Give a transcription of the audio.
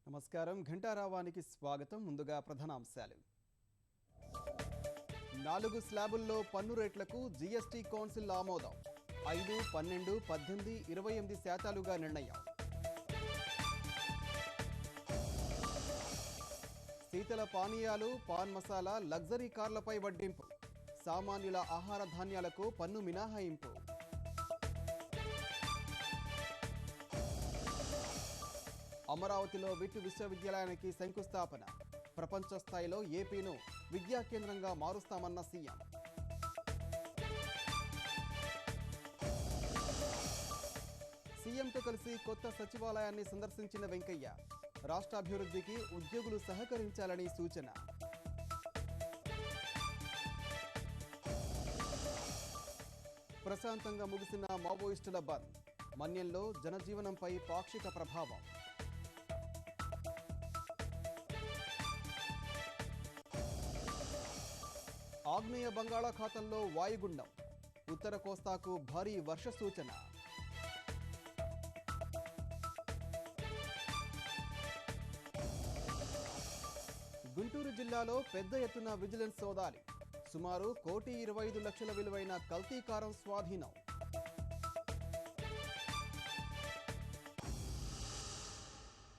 నమస్కారం ఘంటారావానికి స్వాగతం. ముందుగా ప్రధానాంశాలు. 4 స్లాబుల్లో పన్ను రేట్లకు జీఎస్టీ కౌన్సిల్ ఆమోదం. 5, 12, 18, 28% నిర్ణయం. శీతల పానీయాలు, పాన్ మసాలా, లగ్జరీ కార్లపై వడ్డింపు. సామాన్యుల ఆహార ధాన్యాలకు పన్ను మినహాయింపు. అమరావతిలో విట్ విశ్వవిద్యాలయానికి శంకుస్థాపన. ప్రపంచ స్థాయిలో ఏపీను విద్యా కేంద్రంగా మారుస్తామన్న సీఎం. సీఎంతో కలిసి కొత్త సచివాలయాన్ని సందర్శించిన వెంకయ్య. రాష్ట్రాభివృద్ధికి ఉద్యోగులు సహకరించాలని సూచన. ప్రశాంతంగా ముగిసిన మావోయిస్టుల బంద్. మన్యంలో జనజీవనంపై పాక్షిక ప్రభావం. ఆగ్నేయ బంగాళాఖాతంలో వాయుగుండం. ఉత్తర కోస్తాకు భారీ వర్ష సూచన. గుంటూరు జిల్లాలో పెద్ద ఎత్తున విజిలెన్స్ సోదాలి. సుమారు 1,25,00,000 విలువైన కల్తీ కారం స్వాధీనం.